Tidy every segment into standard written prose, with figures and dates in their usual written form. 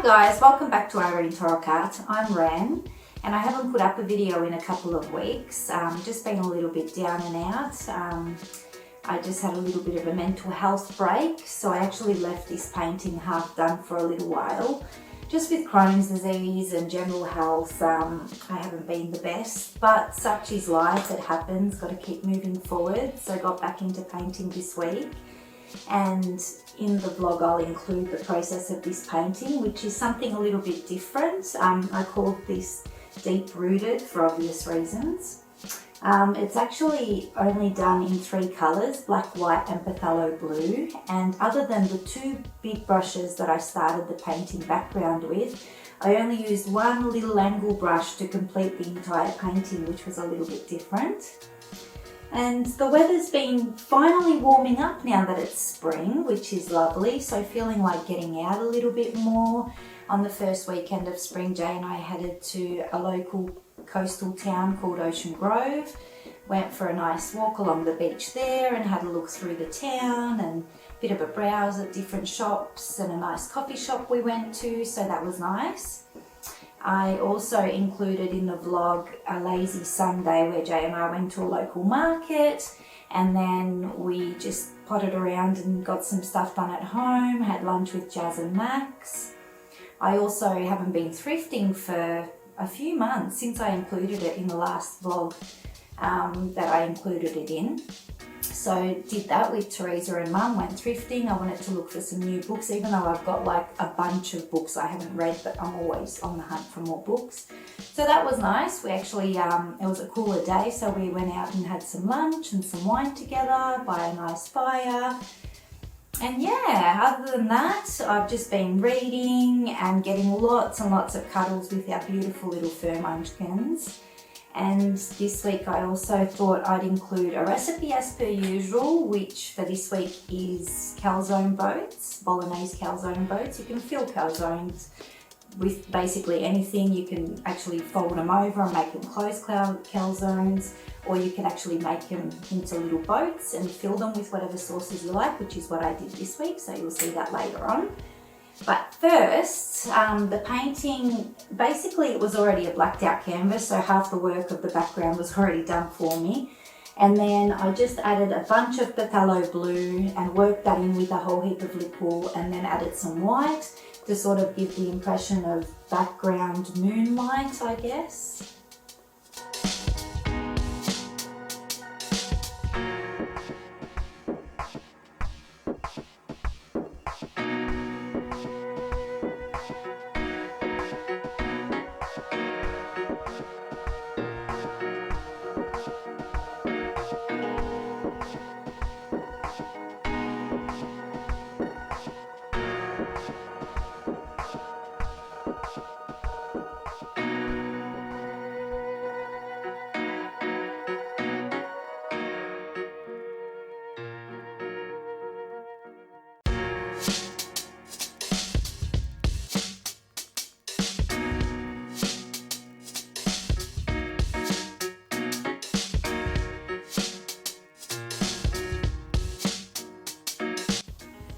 guys, welcome back to Irene Tarot Card. I'm Ran and I haven't put up a video in a couple of weeks. Just been a little bit down and out. I just had a little bit of a mental health break, so I actually left this painting half done for a little while. Just with Crohn's disease and general health, I haven't been the best, but such is life, it happens, got to keep moving forward. So I got back into painting this week, and in the vlog I'll include the process of this painting, which is something a little bit different. I called this Deep Rooted for obvious reasons. It's actually only done in 3 colours, black, white and phthalo blue, and other than the 2 big brushes that I started the painting background with, I only used one little angle brush to complete the entire painting, which was a little bit different. And the weather's been finally warming up now that it's spring, which is lovely, so feeling like getting out a little bit more. On the first weekend of spring, Jay and I headed to a local coastal town called Ocean Grove. Went for a nice walk along the beach there and had a look through the town and a bit of a browse at different shops and a nice coffee shop we went to, so that was nice. I also included in the vlog a lazy Sunday where Jay and I went to a local market, and then we just potted around and got some stuff done at home, had lunch with Jazz and Max. I also haven't been thrifting for a few months since I included it in the last vlog that I included it in. So did that with Teresa and Mum, went thrifting. I wanted to look for some new books, even though I've got like a bunch of books I haven't read, but I'm always on the hunt for more books. So that was nice. We actually, it was a cooler day, so we went out and had some lunch and some wine together by a nice fire. And yeah, other than that, I've just been reading and getting lots and lots of cuddles with our beautiful little fur munchkins. And this week I also thought I'd include a recipe as per usual, which for this week is calzone boats, bolognese calzone boats. You can fill calzones with basically anything. You can actually fold them over and make them closed calzones, or you can actually make them into little boats and fill them with whatever sauces you like, which is what I did this week, so you'll see that later on. But first, the painting, basically it was already a blacked out canvas, so half the work of the background was already done for me. And then I just added a bunch of phthalo blue and worked that in with a whole heap of lip wool, and then added some white to sort of give the impression of background moonlight, I guess.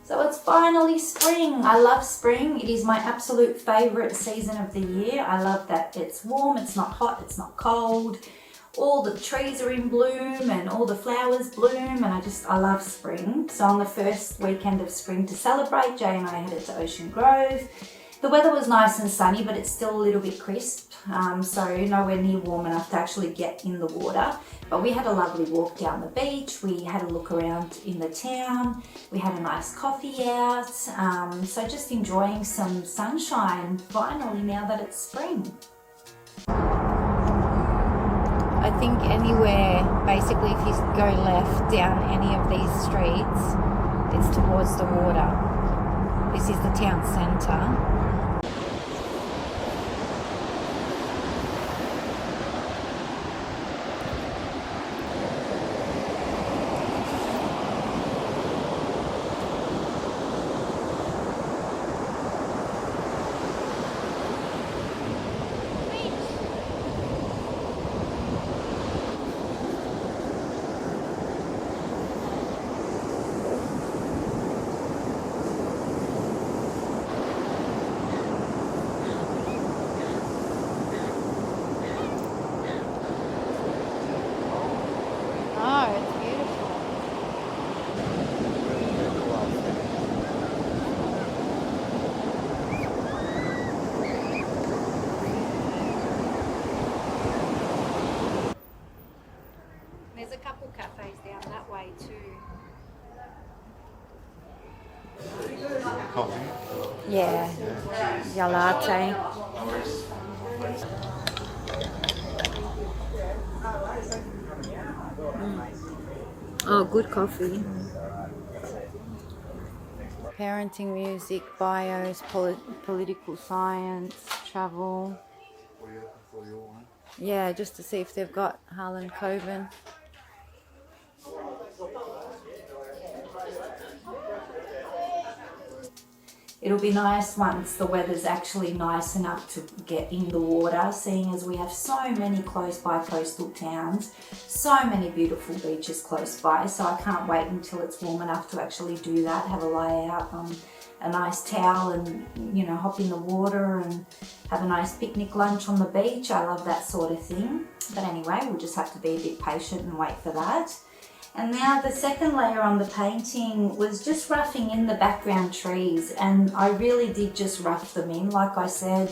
So it's finally spring. I love spring. It is my absolute favourite season of the year. I love that it's warm, it's not hot, it's not cold. All the trees are in bloom and all the flowers bloom, and I love spring. So on the first weekend of spring to celebrate, Jay and I headed to Ocean Grove. The weather was nice and sunny, but it's still a little bit crisp, so nowhere near warm enough to actually get in the water. But we had a lovely walk down the beach, we had a look around in the town, we had a nice coffee out, so just enjoying some sunshine finally now that it's spring. I think anywhere, basically if you go left down any of these streets, it's towards the water. This is the town centre. cafes down that way too. Coffee. Yeah, your latte. Oh, good coffee. Parenting, music, bios, political science, travel. Yeah, just to see if they've got Harlan Coben. It'll be nice once the weather's actually nice enough to get in the water, seeing as we have so many close by coastal towns, so many beautiful beaches close by, so I can't wait until it's warm enough to actually do that, have a lie out on a nice towel and, you know, hop in the water and have a nice picnic lunch on the beach. I love that sort of thing. But anyway, we'll just have to be a bit patient and wait for that. And now the second layer on the painting was just roughing in the background trees, and I really did just rough them in. Like I said,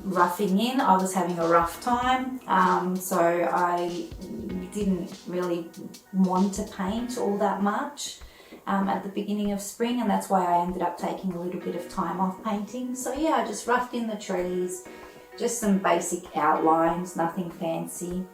roughing in, I was having a rough time, so I didn't really want to paint all that much at the beginning of spring, and that's why I ended up taking a little bit of time off painting. So yeah, I just roughed in the trees, just some basic outlines, nothing fancy.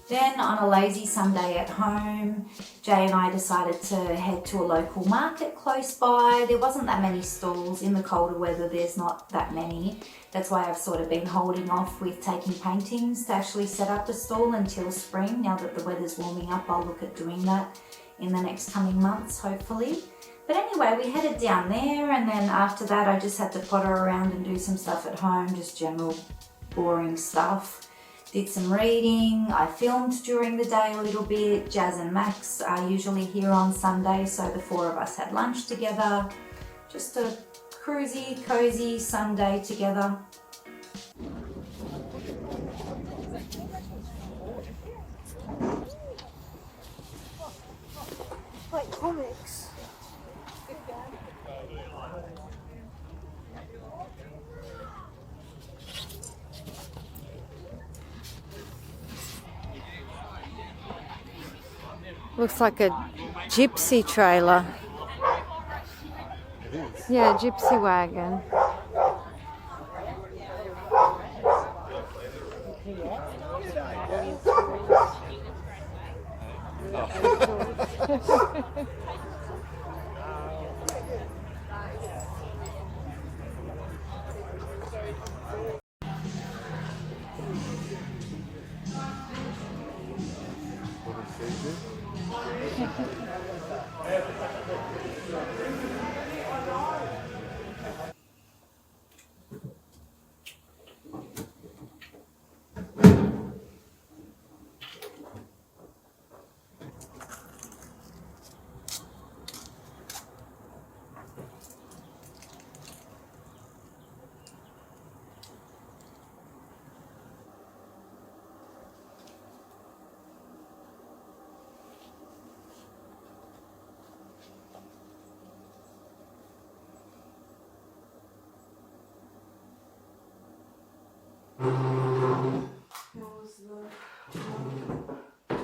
Then on a lazy Sunday at home, Jay and I decided to head to a local market close by. There wasn't that many stalls. In the colder weather, there's not that many. That's why I've sort of been holding off with taking paintings to actually set up a stall until spring. Now that the weather's warming up, I'll look at doing that in the next coming months, hopefully. But anyway, we headed down there, and then after that I just had to potter around and do some stuff at home, just general boring stuff. Did some reading, I filmed during the day a little bit. Jazz and Max are usually here on Sunday, so the four of us had lunch together. Just a cruisy, cozy Sunday together. Like comics. Looks like a gypsy trailer. It is. Yeah, gypsy wagon.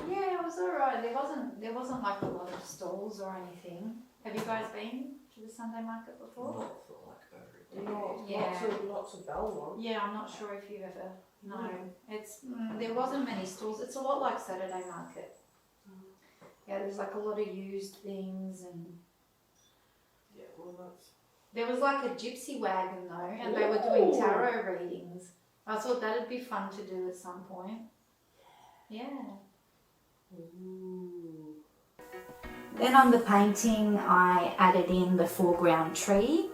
Yeah, it was alright. There wasn't like a lot of stalls or anything. Have you guys been to the Sunday market before? Not for like that. Yeah. Lots of bell ones. Yeah, I'm not sure if you've ever. No, it's there wasn't many stalls. It's a lot like Saturday market. Yeah, there's like a lot of used things and. Yeah, well that's There was like a gypsy wagon though, and they were doing tarot readings. I thought that'd be fun to do at some point. Yeah. Ooh. Then on the painting, I added in the foreground tree,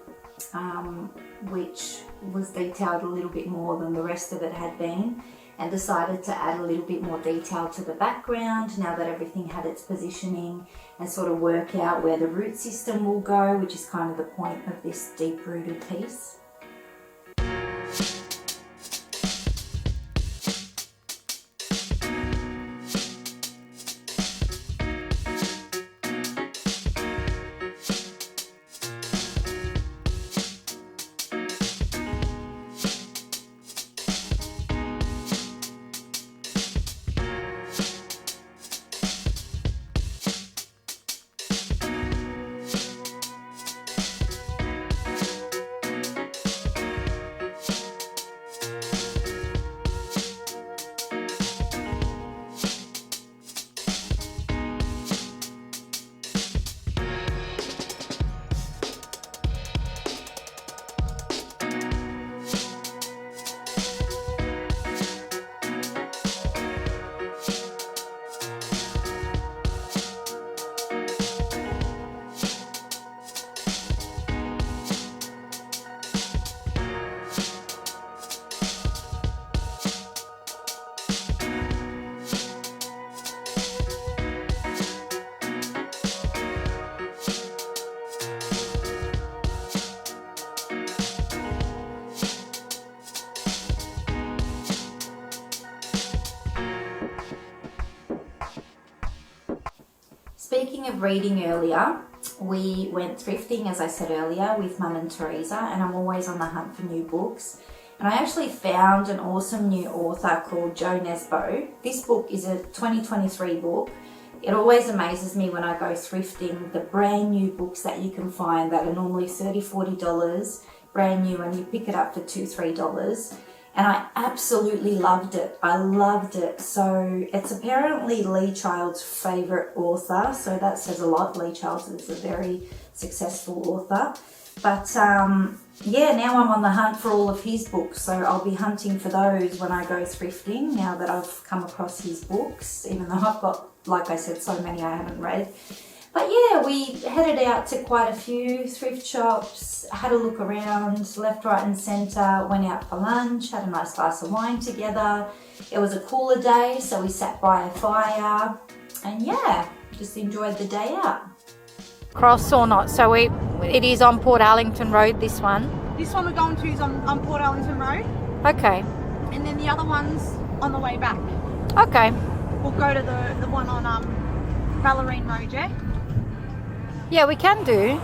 which was detailed a little bit more than the rest of it had been, and decided to add a little bit more detail to the background now that everything had its positioning, and sort of work out where the root system will go, which is kind of the point of this deep-rooted piece. Speaking of reading earlier, we went thrifting, as I said earlier, with Mum and Teresa, and I'm always on the hunt for new books. And I actually found an awesome new author called Jo Nesbo. This book is a 2023 book. It always amazes me when I go thrifting, the brand new books that you can find that are normally $30, $40, brand new, and you pick it up for $2, $3. And I absolutely loved it. I loved it. So it's apparently Lee Child's favourite author. So that says a lot. Lee Child is a very successful author. But yeah, now I'm on the hunt for all of his books. So I'll be hunting for those when I go thrifting now that I've come across his books, even though I've got, like I said, so many I haven't read. But yeah, we headed out to quite a few thrift shops, had a look around, left, right and centre, went out for lunch, had a nice glass of wine together. It was a cooler day, so we sat by a fire and yeah, just enjoyed the day out. Cross or not? So it is on Port Arlington Road, this one? This one we're going to is on Port Arlington Road. Okay. And then the other one's on the way back. Okay. We'll go to the one on Ballerine Road, yeah? Yeah, we can do.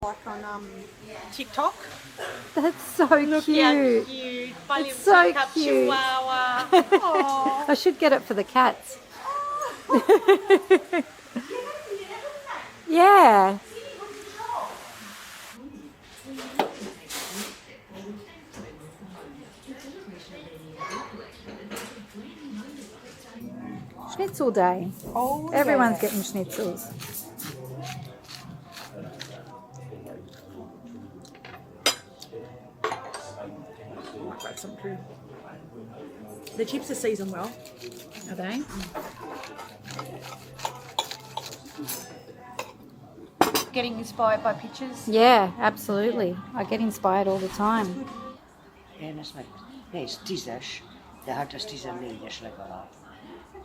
Like on TikTok. That's so Look cute. how cute. My It's little so cute. chihuahua. Aww. I should get it for the cats. Yeah. Schnitzel day. Oh, Everyone's yeah. getting schnitzels. Like some food. The chips are seasoned well. Are they? Getting inspired by pictures. Yeah, absolutely. I get inspired all the time. En smet. Nee, stizaš, da hat das dieser Leder legalább.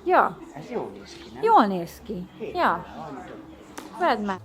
Ja, Ez jól néz ki, nem? jól néz ki. Ja, vedd meg.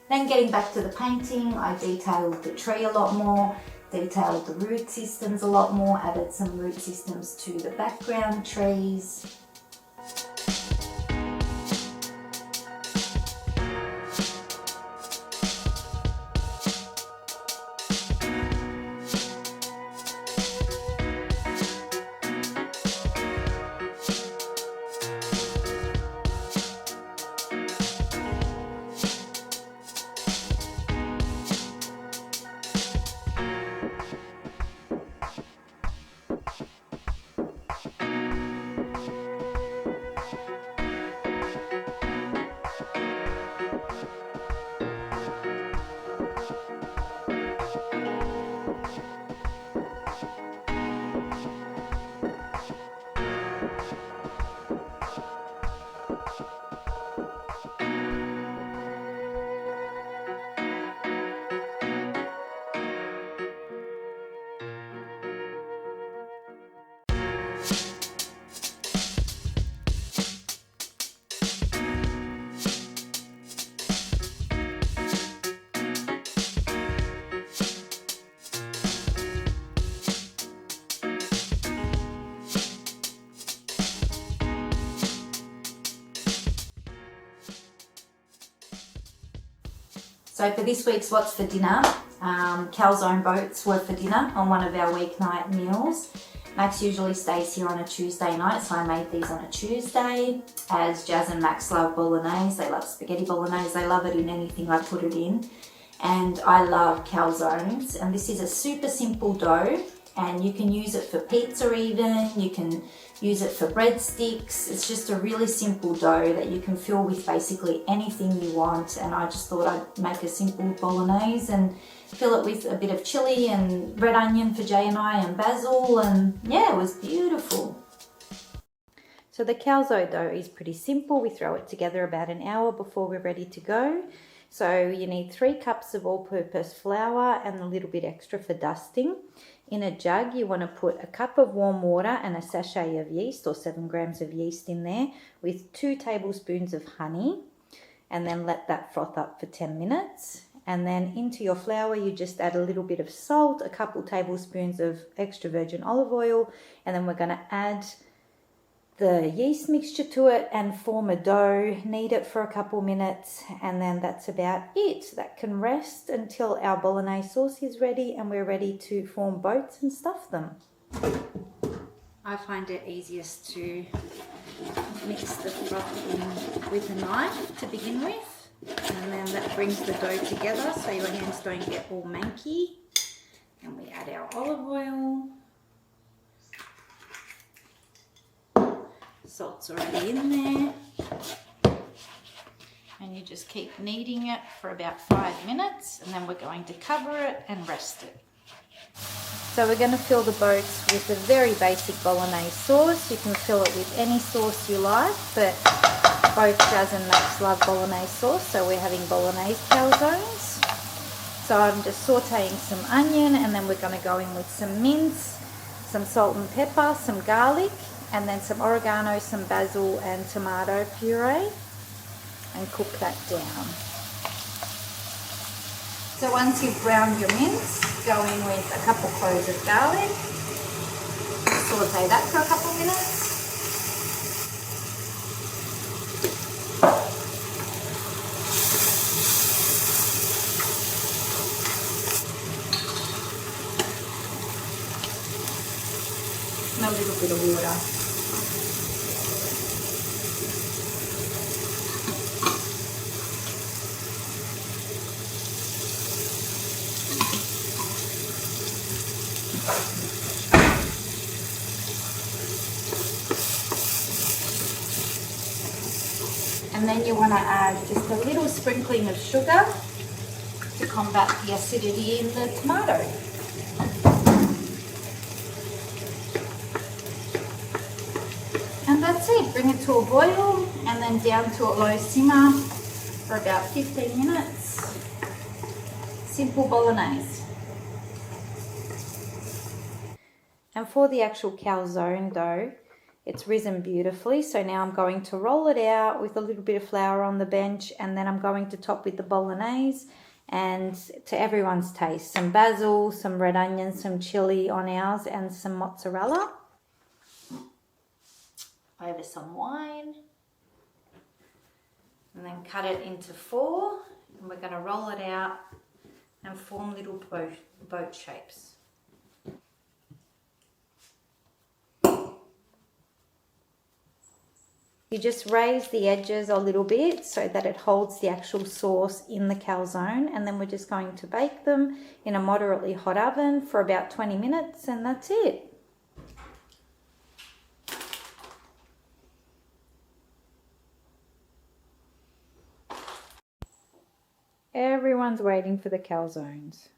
Then getting back to the painting, I detailed the tree a lot more, detailed the root systems a lot more, added some root systems to the background trees. So for this week's What's for Dinner, Calzone Boats were for dinner on one of our weeknight meals. Max usually stays here on a Tuesday night, so I made these on a Tuesday. As Jazz and Max love bolognese, they love spaghetti bolognese, they love it in anything I put it in. And I love calzones, and this is a super simple dough, and you can use it for pizza even, you can use it for breadsticks. It's just a really simple dough that you can fill with basically anything you want, and I just thought I'd make a simple bolognese and fill it with a bit of chili and red onion for Jay and I and basil, and yeah, it was beautiful. So the calzone dough is pretty simple. We throw it together about an hour before we're ready to go. So you need 3 cups of all-purpose flour and a little bit extra for dusting. In a jug, you want to put a cup of warm water and a sachet of yeast, or 7 grams of yeast in there, with 2 tablespoons of honey, and then let that froth up for 10 minutes. And then into your flour, you just add a little bit of salt, a couple tablespoons of extra virgin olive oil, and then we're going to add the yeast mixture to it and form a dough, knead it for a couple minutes, and then that's about it. That can rest until our bolognese sauce is ready and we're ready to form boats and stuff them. I find it easiest to mix the froth in with a knife to begin with, and then that brings the dough together so your hands don't get all manky. And we add our olive oil. Salt's already in there, and you just keep kneading it for about 5 minutes, and then we're going to cover it and rest it. So we're going to fill the boats with a very basic bolognese sauce. You can fill it with any sauce you like, but both Jazz and Max love bolognese sauce, so we're having bolognese calzones. So I'm just sauteing some onion, and then we're going to go in with some mince, some salt and pepper, some garlic, and then some oregano, some basil and tomato puree, and cook that down. So once you've browned your mince, go in with a couple cloves of garlic, saute that for a couple minutes. And a little bit of water. And then you want to add just a little sprinkling of sugar to combat the acidity in the tomato. And that's it. Bring it to a boil and then down to a low simmer for about 15 minutes. Simple bolognese. And for the actual calzone dough, it's risen beautifully. So now I'm going to roll it out with a little bit of flour on the bench, and then I'm going to top with the bolognese and to everyone's taste. Some basil, some red onion, some chili on ours, and some mozzarella. Over some wine. And then cut it into 4. And we're going to roll it out and form little boat shapes. You just raise the edges a little bit so that it holds the actual sauce in the calzone, and then we're just going to bake them in a moderately hot oven for about 20 minutes, and that's it. Everyone's waiting for the calzones.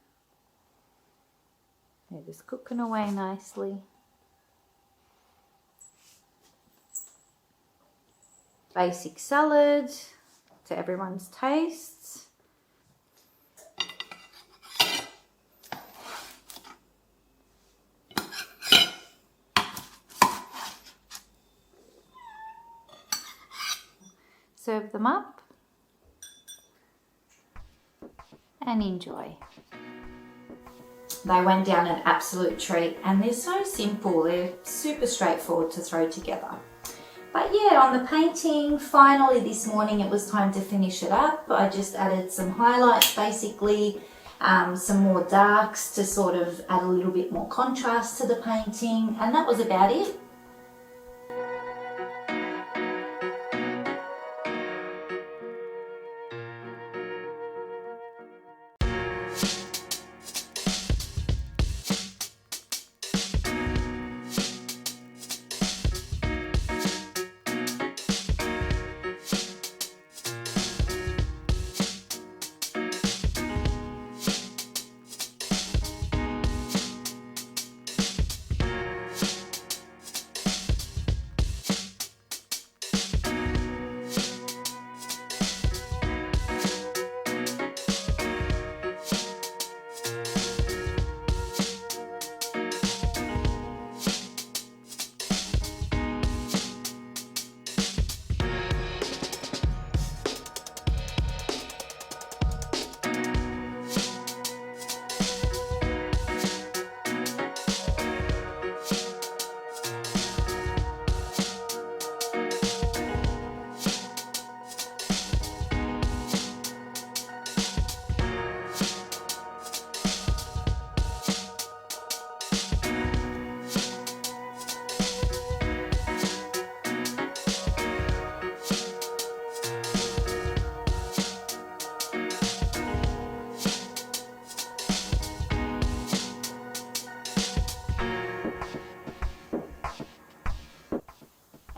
They're just cooking away nicely. Basic salad to everyone's tastes. Serve them up and enjoy. They went down an absolute treat, and they're so simple. They're super straightforward to throw together. But yeah, on the painting, finally this morning it was time to finish it up. I just added some highlights basically, some more darks to sort of add a little bit more contrast to the painting, and that was about it.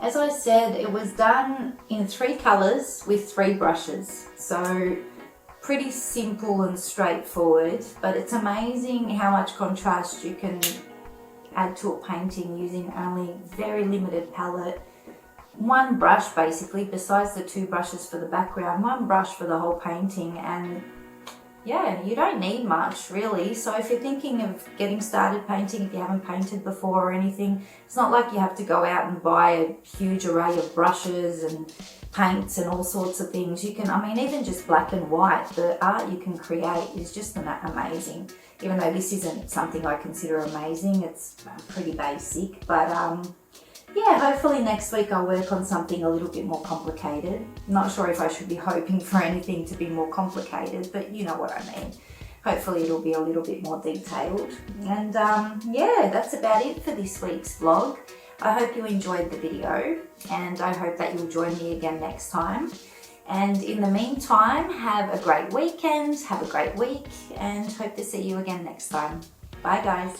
As I said, it was done in 3 colours with 3 brushes, so pretty simple and straightforward, but it's amazing how much contrast you can add to a painting using only very limited palette. 1 brush basically, besides the 2 brushes for the background, 1 brush for the whole painting, and yeah, you don't need much really. So if you're thinking of getting started painting, if you haven't painted before or anything, it's not like you have to go out and buy a huge array of brushes and paints and all sorts of things. You can, I mean, even just black and white, the art you can create is just amazing. Even though this isn't something I consider amazing, it's pretty basic, but yeah, hopefully next week I'll work on something a little bit more complicated. Not sure if I should be hoping for anything to be more complicated, but you know what I mean. Hopefully it'll be a little bit more detailed. And yeah, that's about it for this week's vlog. I hope you enjoyed the video, and I hope that you'll join me again next time. And in the meantime, have a great weekend, have a great week, and hope to see you again next time. Bye guys.